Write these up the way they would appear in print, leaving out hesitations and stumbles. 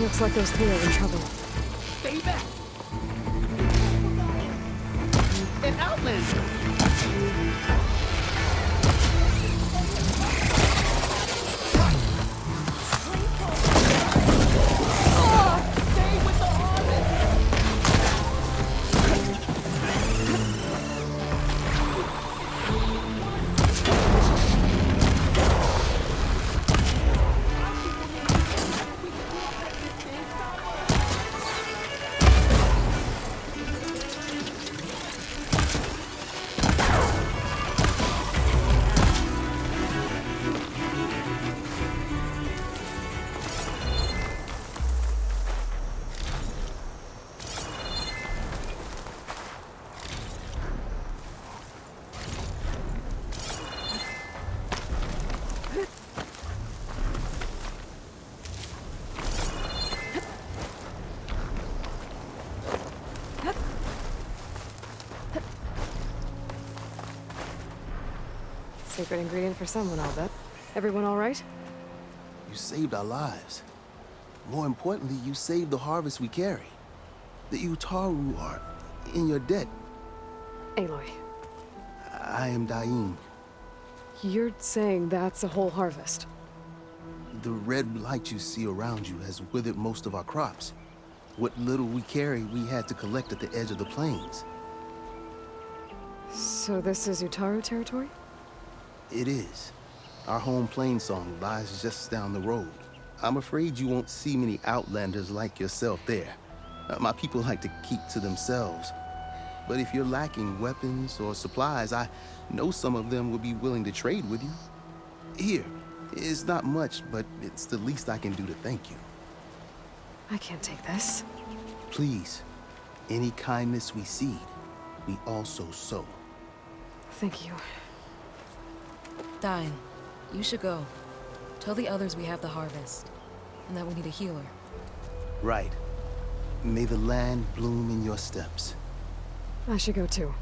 Looks like those three are in trouble. Stay back! An outlander! Secret ingredient for someone, I'll bet. Everyone all right? You saved our lives. More importantly, you saved the harvest we carry. The Utaru are in your debt. Aloy, I am dying. you're saying that's a whole harvest? The red light you see around you has withered most of our crops. What little we carry, we had to collect at the edge of the plains. So this is Utaru territory? It is. Our home plain song lies just down the road. I'm afraid you won't see many outlanders like yourself there. My people like to keep to themselves. But if you're lacking weapons or supplies, I know some of them would be willing to trade with you. Here, it's not much, but it's the least I can do to thank you. I can't take this. Please, any kindness we seed, we also sow. Thank you. Dying, you should go. Tell the others we have the harvest, and that we need a healer. Right. May the land bloom in your steps. I should go too.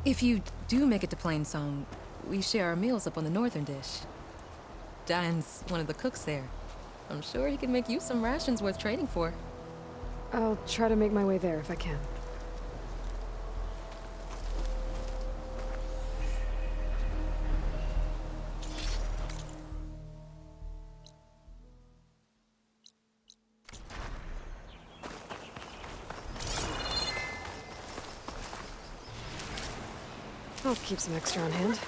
If you do make it to Plainsong, we share our meals up on the northern dish. Diane's one of the cooks there. I'm sure he can make you some rations worth trading for. I'll try to make my way there if I can. I'll keep some extra on hand.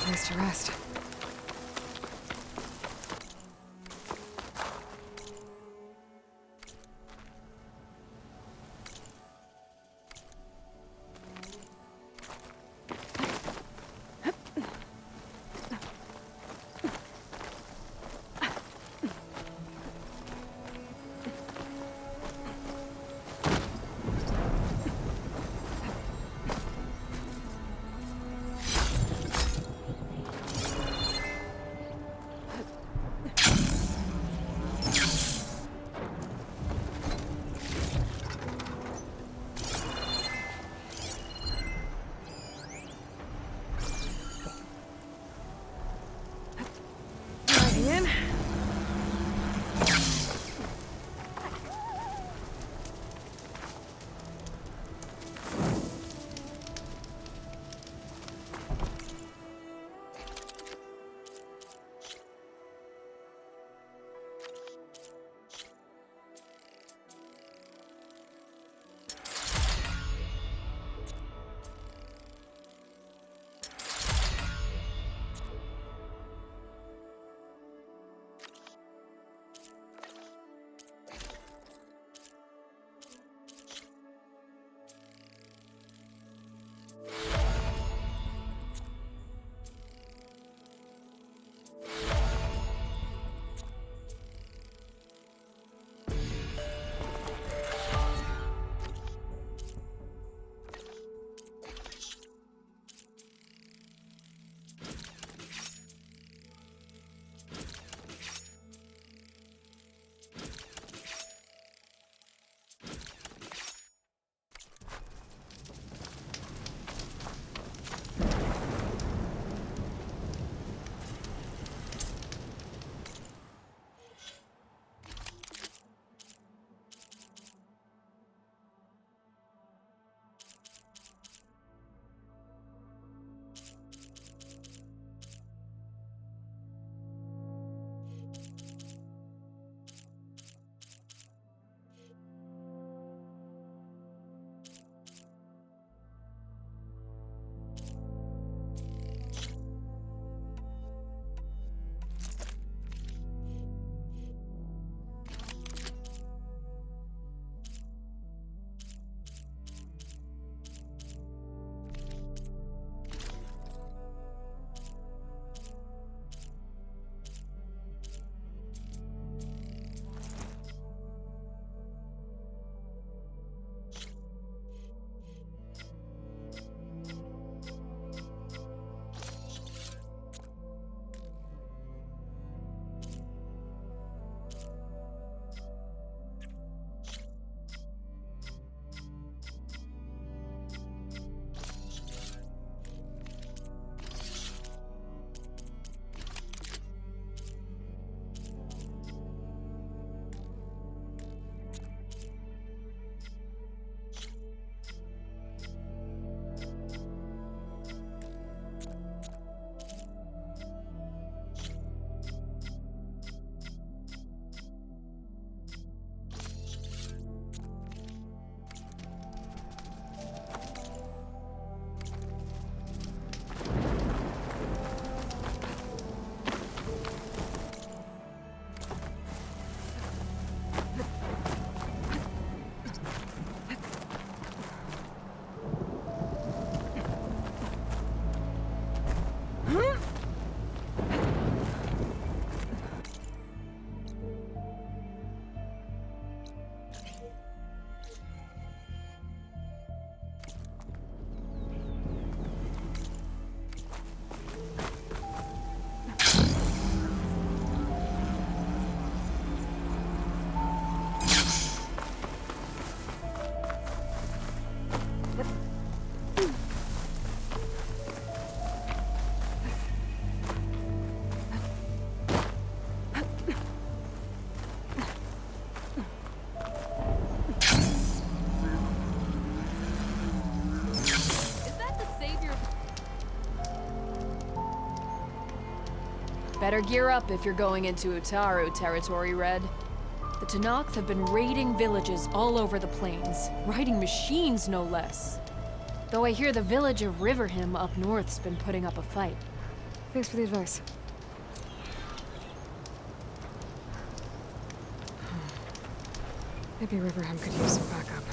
Nice to rest. Better gear up if you're going into Utaru territory, Red. The Tenakth have been raiding villages all over the plains, riding machines no less. Though I hear the village of Riverham up north's been putting up a fight. Thanks for the advice. Maybe Riverham could use some backup.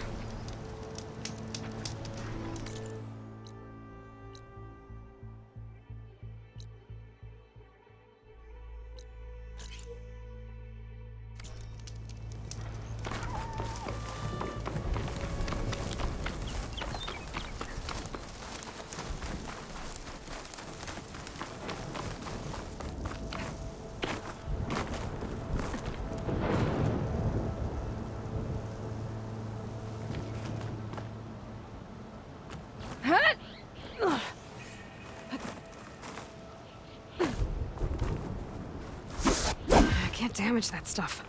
I can't damage that stuff.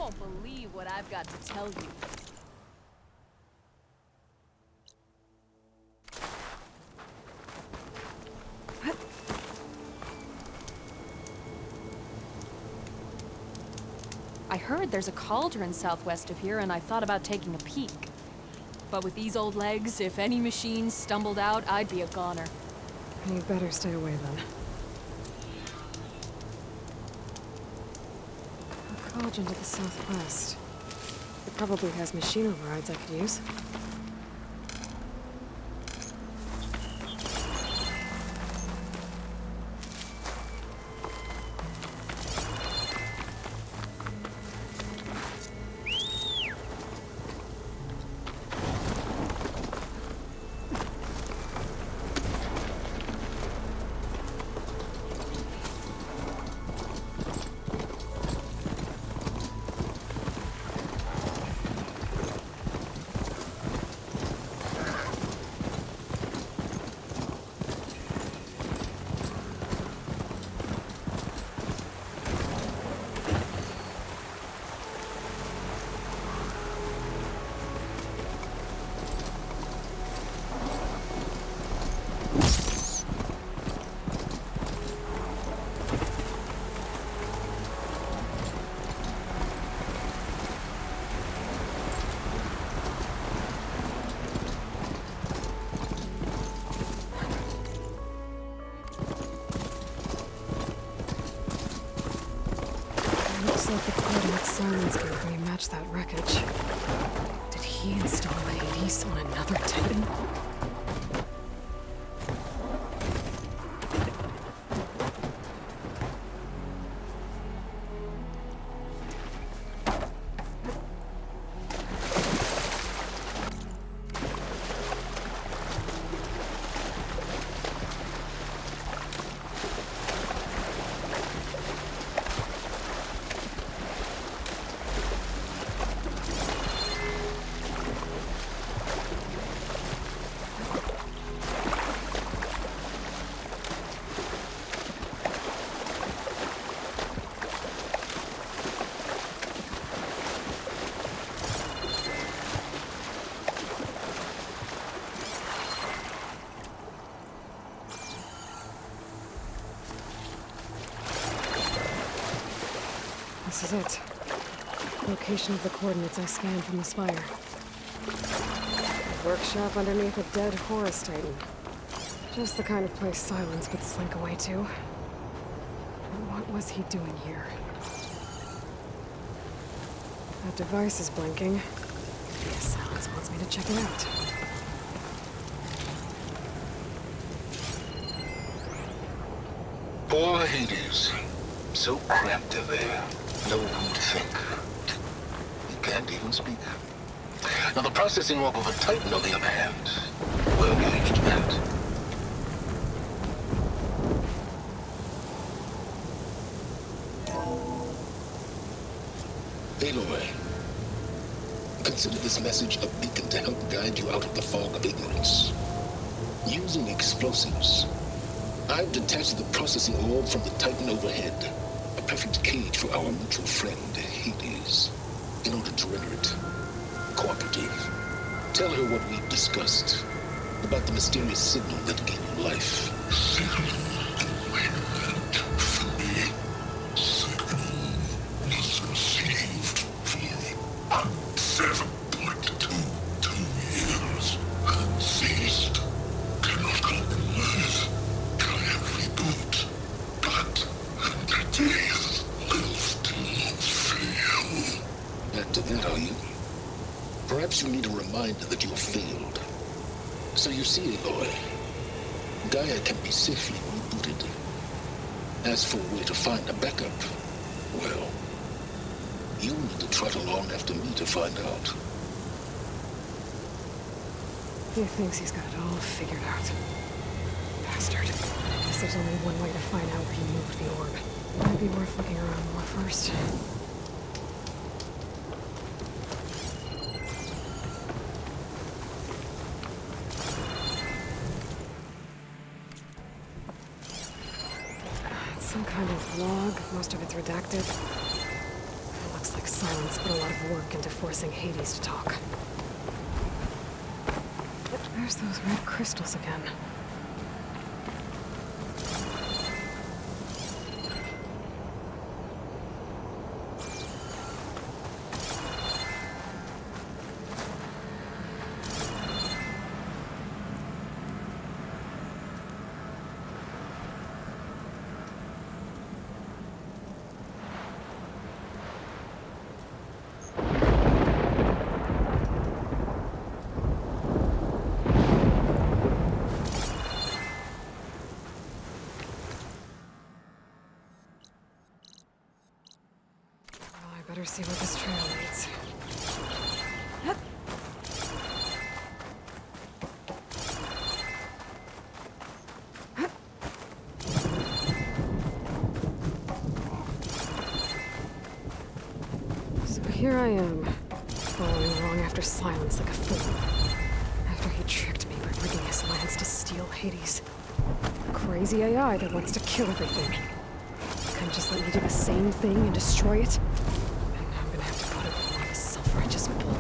won't believe what I've got to tell you. I heard there's a cauldron southwest of here, and I thought about taking a peek. But with these old legs, if any machines stumbled out, I'd be a goner. You better stay away then. A cauldron to the southwest. It probably has machine overrides I could use. Looks like the coordinates Silence gave me match that wreckage. Did he install Hades on another Titan? This is it. Location of the coordinates I scanned from the spire. A workshop underneath a dead Horus Titan. Just the kind of place Silence could slink away to. And what was he doing here? That device is blinking. Yes, Silence wants me to check it out. Poor Hades. So cramped in there. No room to think. He can't even speak. Now the processing warp of a Titan, on the other hand, well gauged that. Aloy, consider this message a beacon to help guide you out of the fog of ignorance. Using explosives, I've detached the processing orb from the Titan overhead. A perfect cage for our mutual friend, Hades, in order to render it cooperative. Tell her what we've discussed about the mysterious signal that gave you life. Signal awaited for me. Signal was received for 7.22 years and ceased. Cannot compromise. Try and reboot. But entities will still fail. Back to that, are you? Perhaps you need a reminder that you have failed. So you see, Aloy, Gaia can be safely rebooted. As for a way to find a backup, well, you'll need to trot along after me to find out. He thinks he's got it all figured out. Bastard. Guess there's only one way to find out where he moved the orb. Might be worth looking around more first. It's some kind of log. Most of it's redacted. It looks like Silence put a lot of work into forcing Hades to talk. There's those red crystals again. Better see where this trail leads. So here I am, following along after Silence like a fool. After he tricked me by rigging his lance to steal Hades. Crazy AI that wants to kill everything. Couldn't just let me do the same thing and destroy it? I'm gonna have to put up with this self-righteous bull.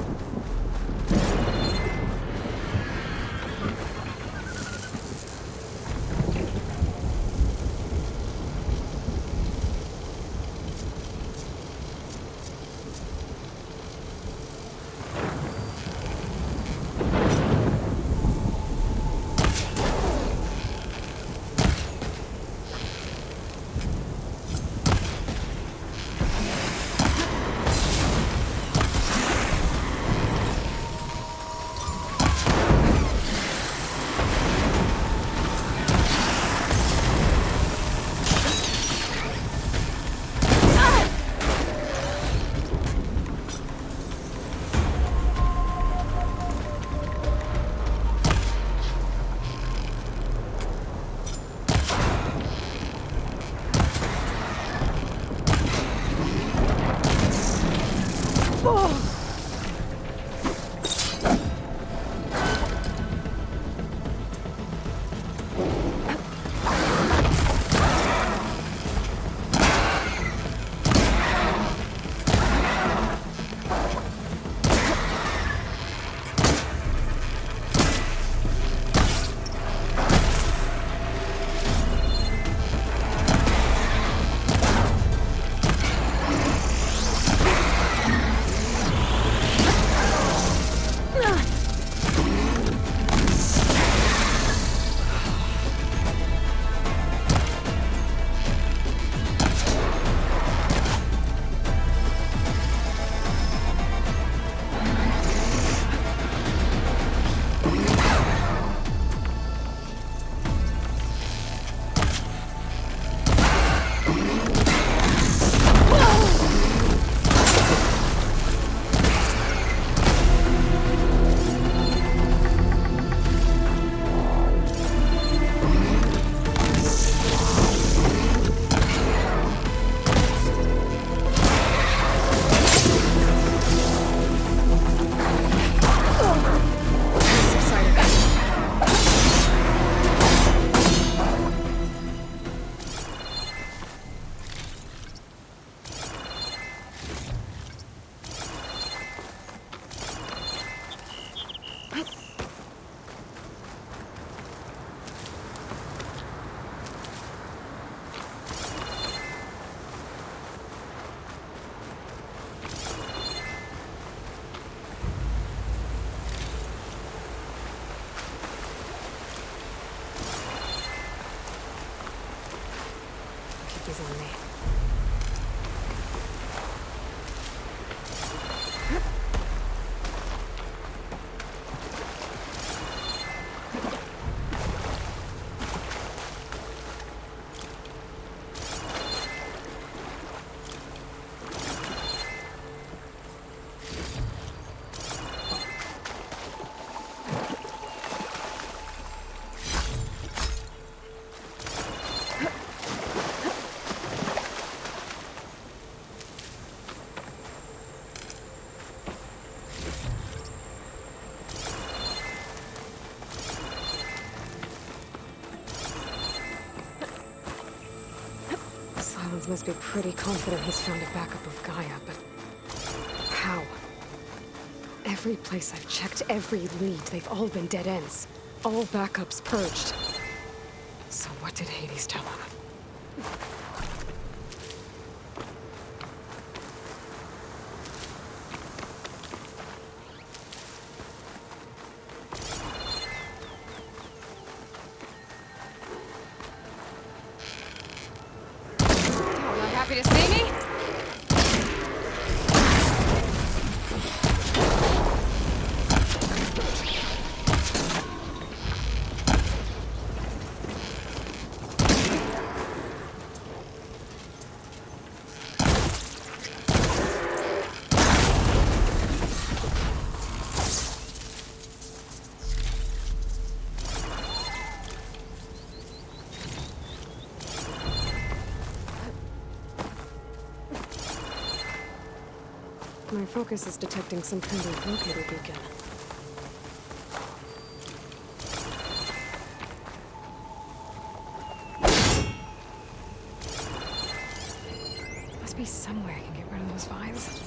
Keep these on me. Silence must be pretty confident he's found a backup of Gaia, but Every place I've checked, every lead, they've all been dead ends. All backups purged. So what did Hades tell him? Oh, not happy to see me? My focus is detecting some kind of locator beacon. Must be somewhere I can get rid of those vines.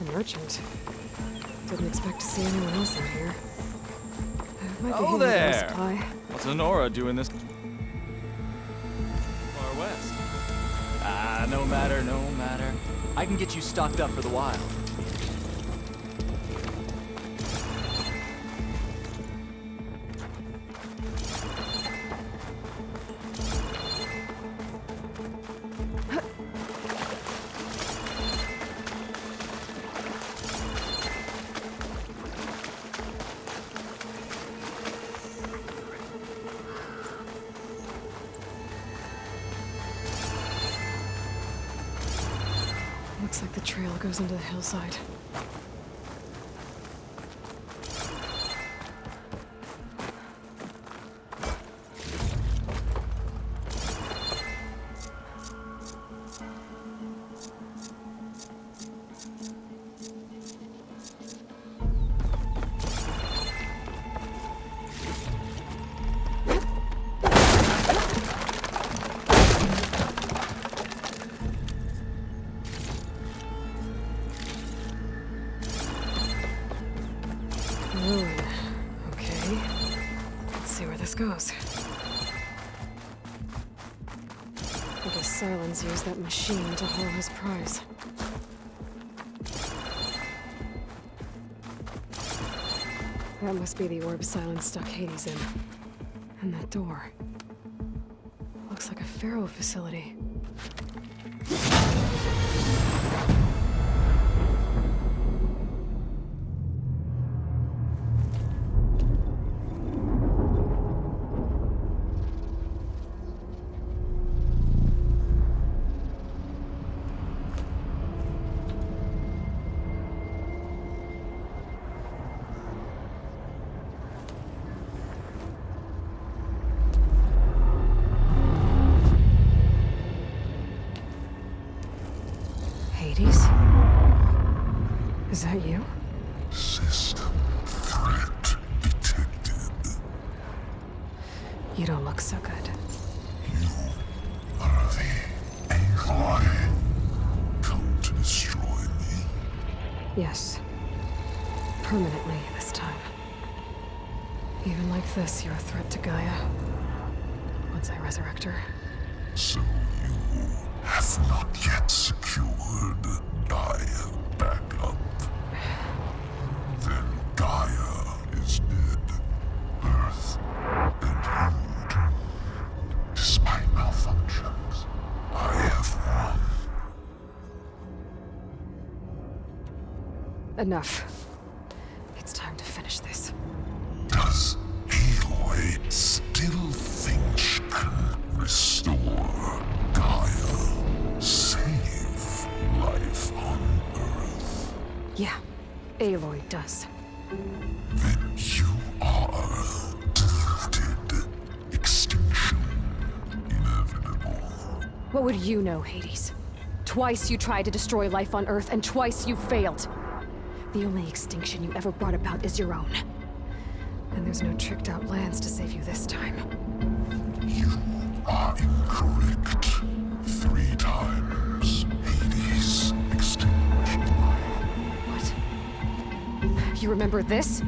A merchant. Didn't expect to see anyone else in here. Might be Oh, handy to have a there. supply. What's Honora doing this far west? No matter, no matter. I can get you stocked up for the wild. Looks like the trail goes into the hillside. Ruin. Okay. Let's see where this goes. I guess Silence used that machine to haul his prize. That must be the orb Silence stuck Hades in. And that door. Looks like a Pharaoh facility. Hades? Is that you? System threat detected. You don't look so good. You are the Aloy. Come to destroy me. Yes. Permanently this time. Even like this, you're a threat to Gaia. Once I resurrect her. So you have not yet secured Gaia back up. Then Gaia is dead. Earth and you too. Despite malfunctions, I have won. Enough. It's time to finish this. Does Aloy still think she can restore Gaia? Save life on Earth? Yeah, Aloy does. Then you are deluded. Extinction inevitable. What would you know, Hades? Twice you tried to destroy life on Earth, and twice you failed. The only extinction you ever brought about is your own. And there's no tricked-out lands to save you this time. You are incorrect. 3 times. Hades extinguished life. remember this?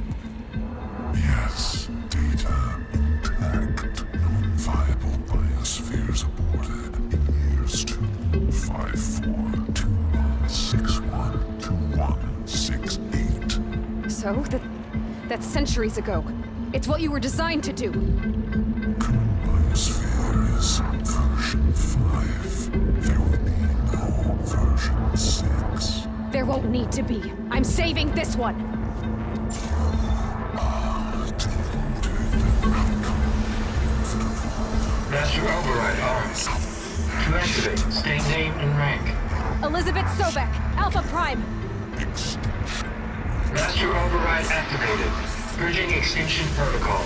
Yes, data intact. Non-viable biospheres aborted in years 254-2161-2168. So, that's centuries ago. It's what you were designed to do. Current biosphere is version 5. There will be no version 6. There won't need to be. I'm saving this one! Master override on. To activate, state name and rank. Elizabeth Sobek, Alpha Prime! Master override activated. Bridging extinction protocol.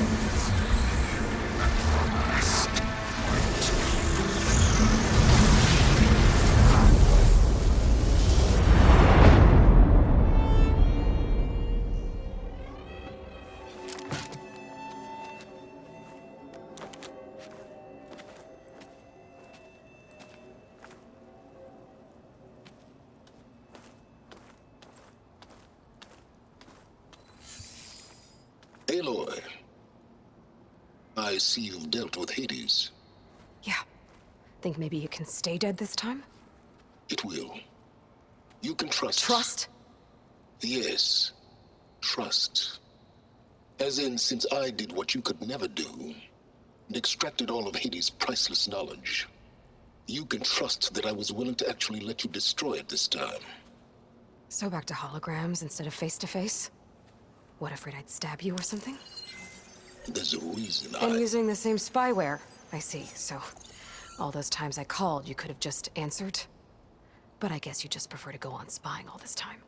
Aloy, I see you've dealt with Hades. Yeah. Think maybe you can stay dead this time? It will. You can trust. Trust? Yes. Trust. As in, since I did what you could never do, and extracted all of Hades' priceless knowledge, you can trust that I was willing to actually let you destroy it this time. So back to holograms instead of face-to-face? What, afraid I'd stab you or something? There's a reason And using the same spyware. I see, so... all those times I called, you could have just answered? But I guess you just prefer to go on spying all this time.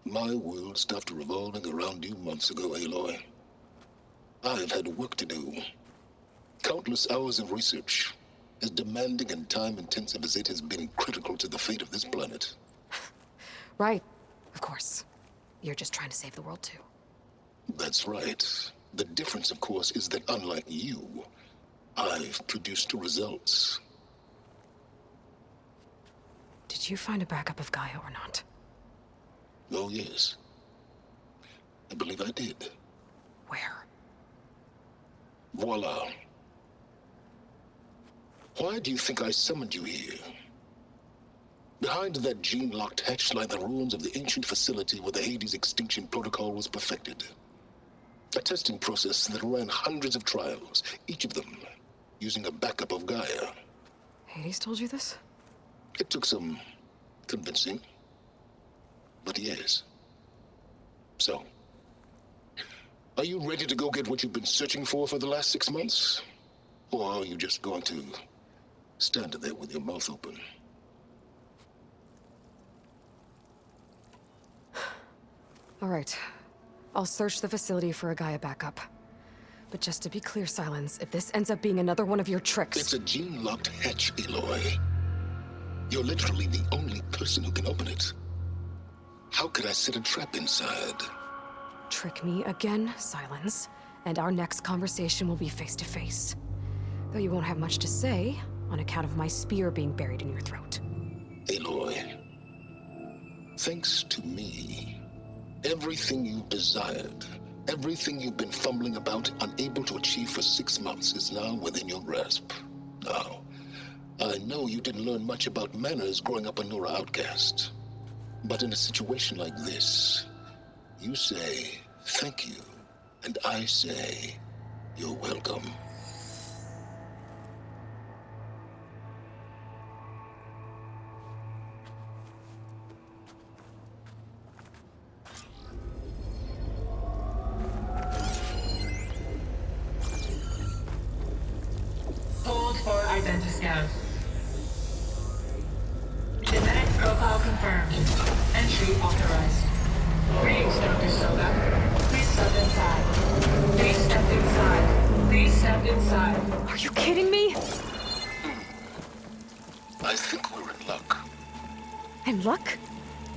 My world stopped revolving around you months ago, Aloy. I've had work to do. Countless hours of research, as demanding and time-intensive as it has been critical to the fate of this planet. Right. Of course. You're just trying to save the world, too. That's right. The difference, of course, is that unlike you, I've produced results. Did you find a backup of Gaia or not? Oh, yes. I believe I did. Where? Voila. Why do you think I summoned you here? Behind that gene-locked hatch lie the ruins of the ancient facility where the Hades extinction protocol was perfected. A testing process that ran hundreds of trials, each of them using a backup of Gaia. Hades told you this? It took some convincing, but yes. So, are you ready to go get what you've been searching for the last 6 months? Or are you just going to stand there with your mouth open? All right. I'll search the facility for a Gaia backup. But just to be clear, Silence, if this ends up being another one of your tricks... It's a gene-locked hatch, Aloy. You're literally the only person who can open it. How could I set a trap inside? Trick me again, Silence, and our next conversation will be face-to-face. Though you won't have much to say, on account of my spear being buried in your throat. Aloy, thanks to me, everything you've desired, everything you've been fumbling about, unable to achieve for 6 months, is now within your grasp. Now, I know you didn't learn much about manners growing up a Nora outcast. But in a situation like this, you say, thank you, and I say, you're welcome. Hold for identiscan. Genetic profile confirmed. Entry authorized. Greetings, Dr. Soda. Please step inside. Please step inside. Please step inside. Are you kidding me? I think we're in luck. And luck?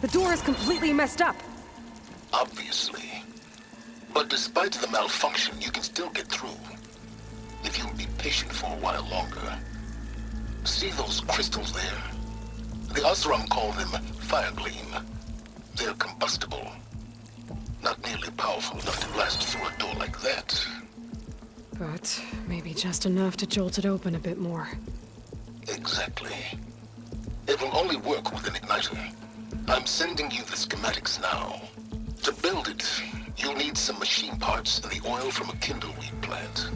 The door is completely messed up. Obviously. But despite the malfunction, you can still get through. If you'll be patient for a while longer. See those crystals there? The Osram call them fire gleam. They're combustible. Not nearly powerful enough to blast through a door like that. But maybe just enough to jolt it open a bit more. Exactly. It will only work with an igniter. I'm sending you the schematics now. To build it, you'll need some machine parts and the oil from a kindleweed plant.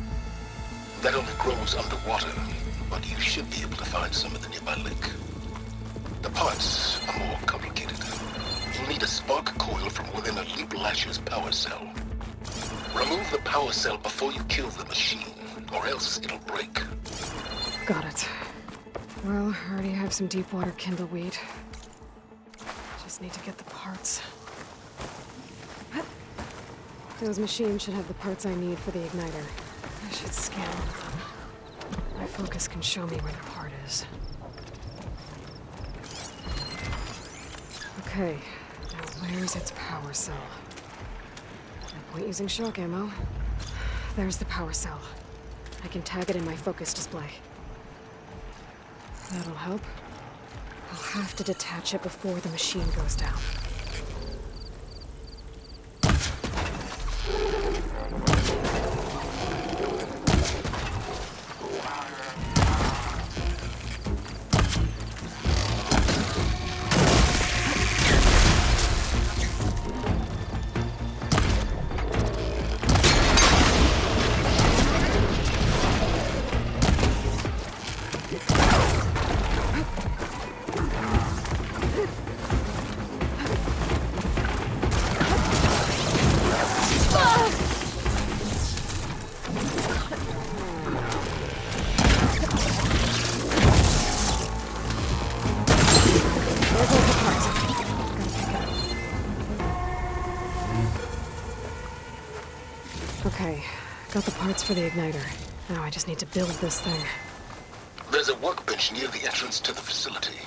That only grows underwater, but you should be able to find some in the nearby lake. The parts are more complicated. You'll need a spark coil from within a Leap Lasher's power cell. Remove the power cell before you kill the machine, or else it'll break. Got it. Well, I already have some deep water kindleweed. Just need to get the parts. Those machines should have the parts I need for the igniter. I should scan one of them. My focus can show me where the part is. Okay, now where's its power cell? No point using shock ammo. There's the power cell. I can tag it in my focus display. That'll help. I'll have to detach it before the machine goes down. Okay, got the parts for the igniter. Now I just need to build this thing. There's a workbench near the entrance to the facility.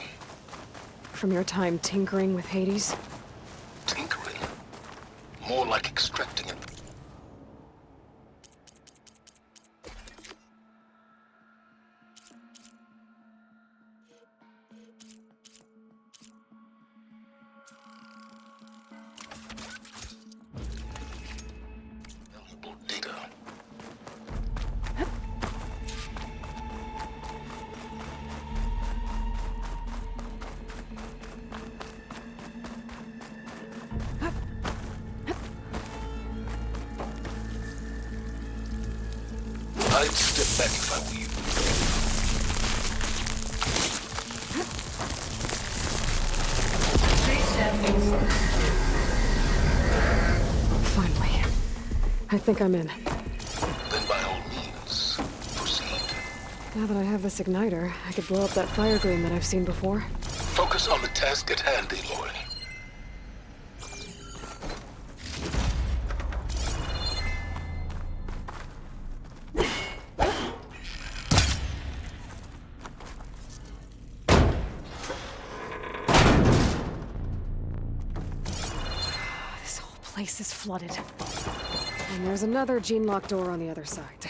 From your time tinkering with Hades? Tinkering? More like extracting it. Valuable data. I'd step back if I were you. Finally. I think I'm in. Then by all means, proceed. Now that I have this igniter, I could blow up that fire green that I've seen before. Focus on the task at hand, Aloy. This whole place is flooded. And there's another gene-lock door on the other side.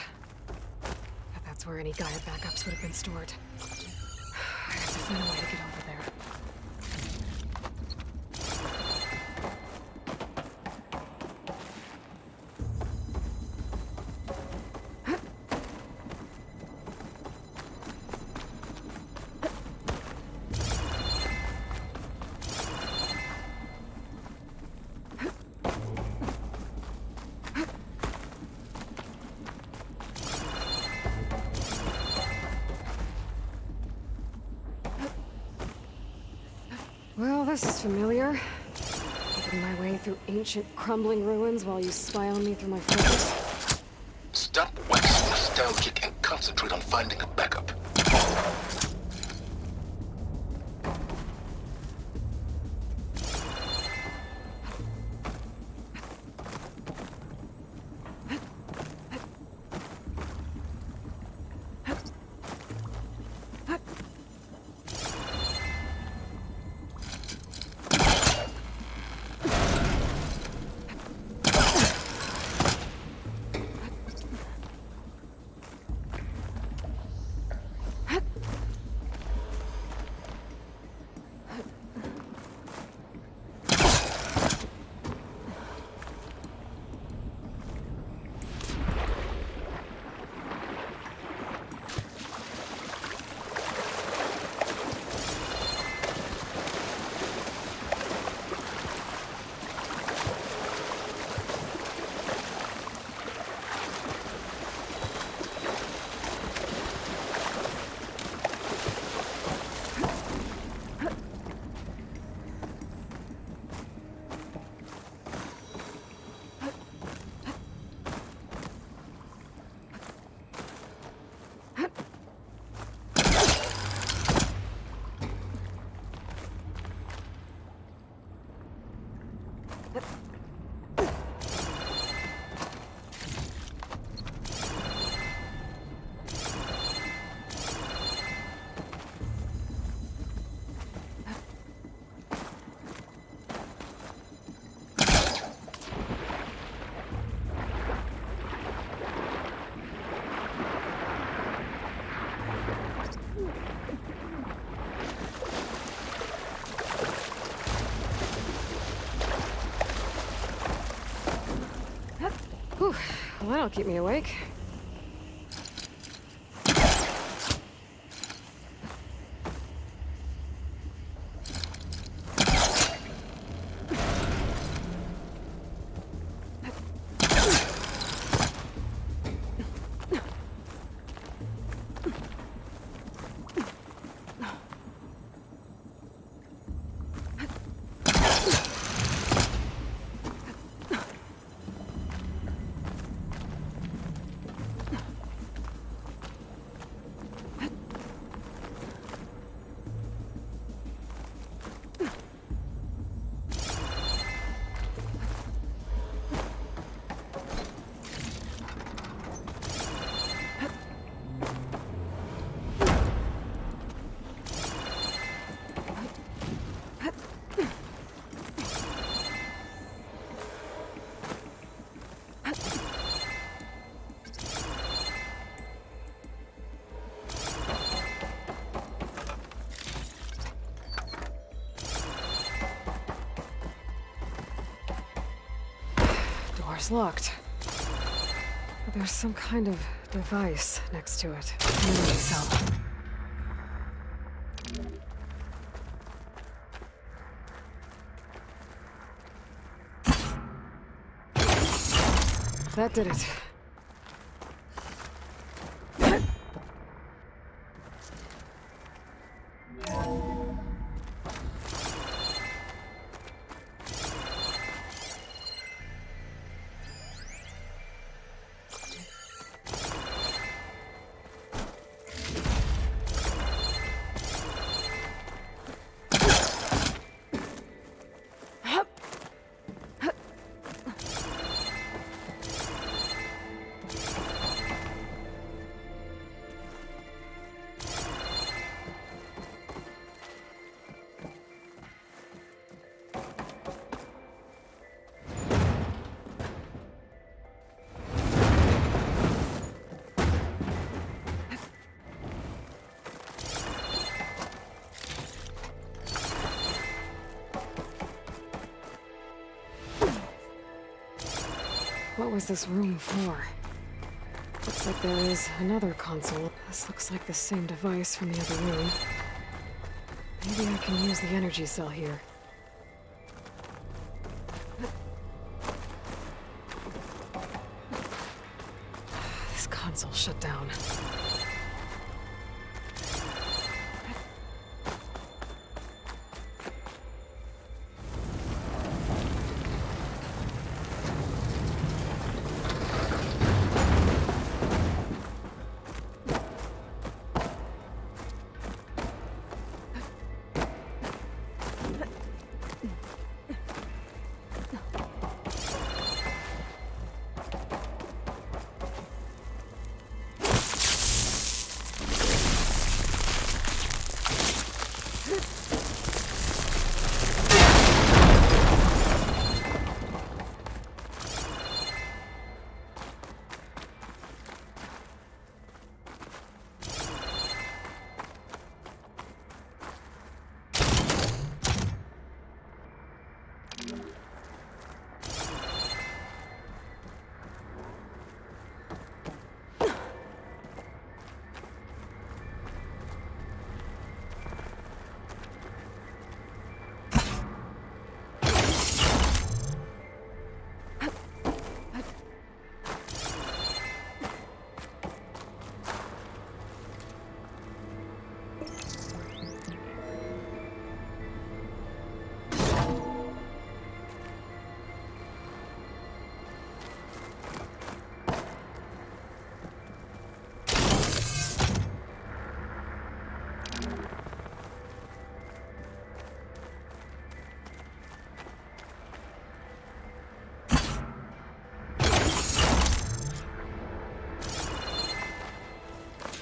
But that's where any Gaia backups would have been stored. I have to find a way to get over there. Well, this is familiar. Making my way through ancient, crumbling ruins while you spy on me through my focus. Stop waxing nostalgic and concentrate on finding a backup. Well, that'll keep me awake. Door's locked. But there's some kind of device next to it. Memory cell. That did it. What was this room for? Looks like there is another console. This looks like the same device from the other room. Maybe I can use the energy cell here. This console shut down.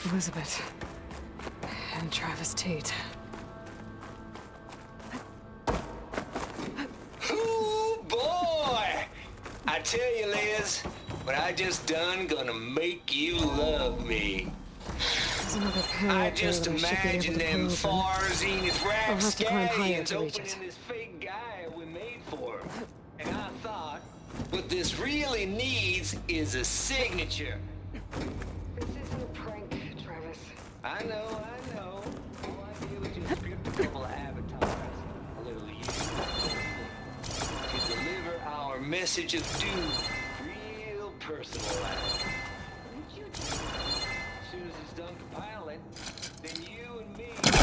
Elizabeth. And Travis Tate. Ooh, boy! I tell you, Liz, what I just done gonna make you love me. There's another pair I up there just that I should be imagine able to them open. far zenith I'll have to climb higher rapscallions to reach opening it. this fake guy we made for 'em. And I thought, What this really needs is a signature. This isn't a prank, Travis. I know. All I do is just script a couple of avatars, a little you, to deliver our message of doom, real personal. As soon as it's done compiling, then you and me can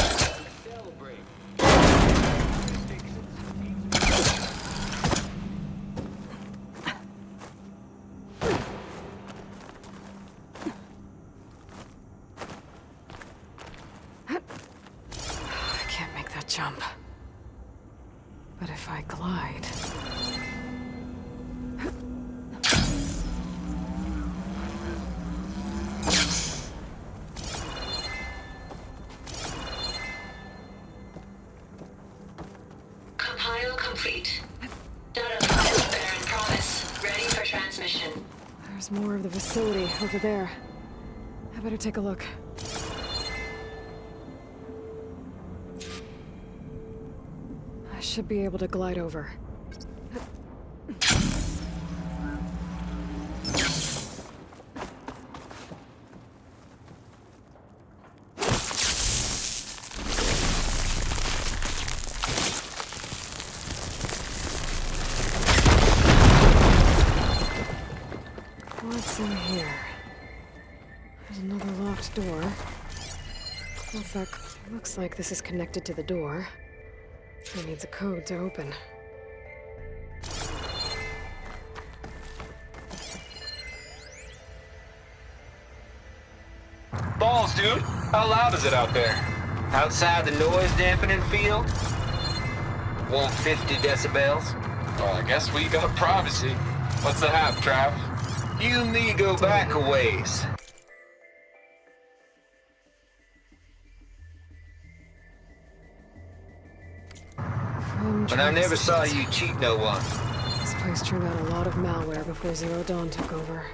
celebrate. I can't make that jump. But if I glide... Compile complete. Data file bearing promise. Ready for transmission. There's more of the facility over there. I better take a look. I should be able to glide over. What's in here? There's another locked door. Looks like this is connected to the door. It needs a code to open. Balls, dude. How loud is it out there? Outside the noise dampening field? 150 decibels? Well, I guess we got privacy. What's the hap, Trav? You and me go back a ways. But I never saw you cheat no one. This place turned out a lot of malware before Zero Dawn took over.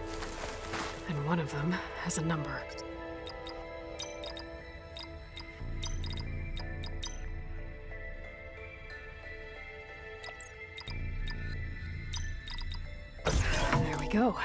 And one of them has a number. There we go.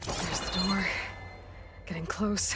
There's the door. Getting close.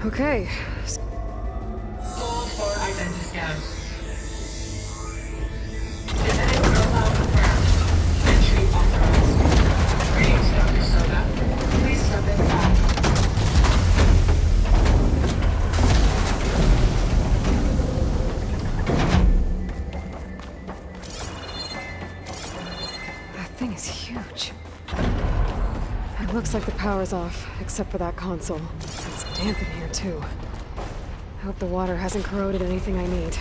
Okay. Call for identity scan. Genetic profile confirmed. Entry authorized. Greetings, Dr. Soda. Please step inside. That thing is huge. It looks like the power's off, except for that console. It's damp in here, too. I hope the water hasn't corroded anything I need.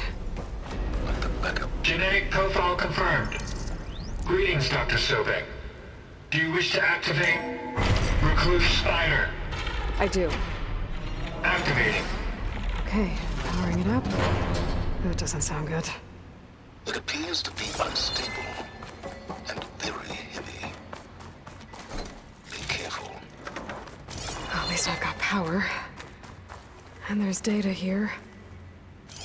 Genetic profile confirmed. Greetings, Dr. Sobek. Do you wish to activate Recluse Spider? I do. Activating. Okay, powering it up. That doesn't sound good. It appears to be unstable and very heavy. Be careful. At least I've got power. And there's data here.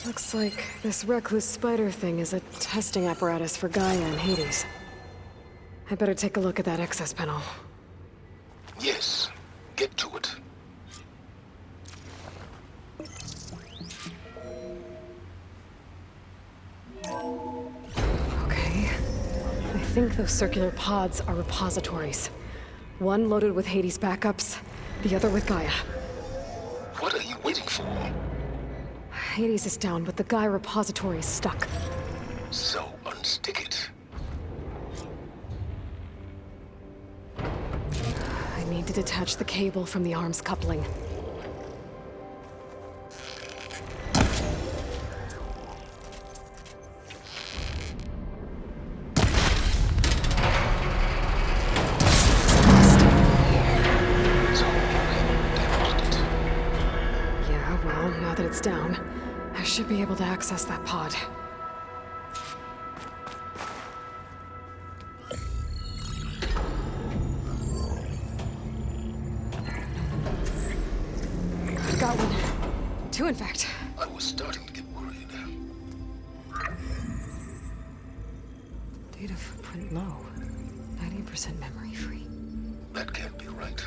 Looks like this recluse spider thing is a testing apparatus for Gaia and Hades. I better take a look at that access panel. Yes, get to it. Okay. I think those circular pods are repositories. One loaded with Hades backups, the other with Gaia. What are you waiting for? Hades is down, but the Gaia repository is stuck. So unstick it. I need to detach the cable from the arms coupling. Yeah, well, now that it's down, I should be able to access that pod. I've got one. Two, in fact. I was starting to get worried. Data footprint low. 90% memory free. That can't be right.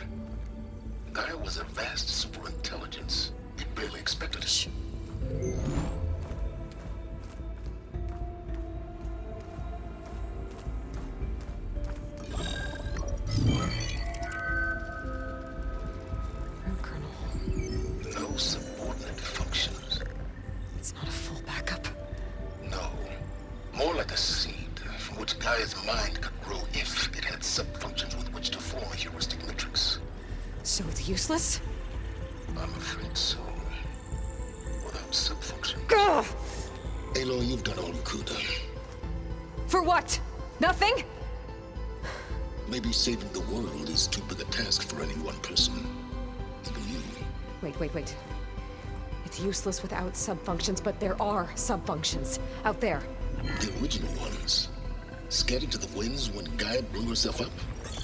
Gaia was a vast superintelligence. It barely expected it. Shh. Root kernel. No subordinate functions. It's not a full backup. No. More like a seed from which Gaia's mind could grow if it had sub-functions with which to form a heuristic matrix. So it's useless? I'm afraid so. Without sub-functions. Ugh! Aloy, you've done all you could. For what? Nothing? Maybe saving the world is too big a task for any one person. Even you. Wait. It's useless without sub-functions, but there are sub-functions out there. The original ones. Scattered to the winds when Gaia blew herself up?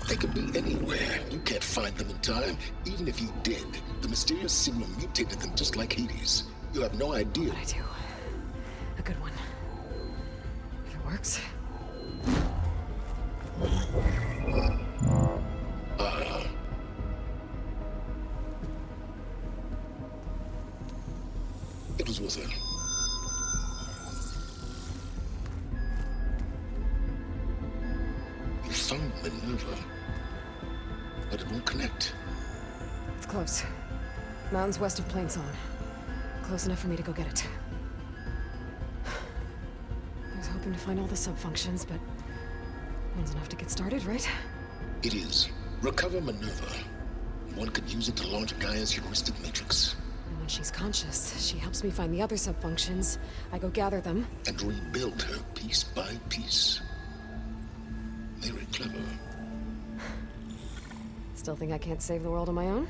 They could be anywhere. You can't find them in time. Even if you did, the mysterious signal mutated them just like Hades. You have no idea. What I do. A good one. If it works. It was worth it. You found Minerva, but it won't connect. It's close. Mountains west of Plainsong. Close enough for me to go get it. I was hoping to find all the sub-functions, but one's enough to get started, right? It is. Recover Minerva. One could use it to launch Gaia's heuristic matrix. And when she's conscious, she helps me find the other sub-functions. I go gather them. And rebuild her piece by piece. Very clever. Still think I can't save the world on my own?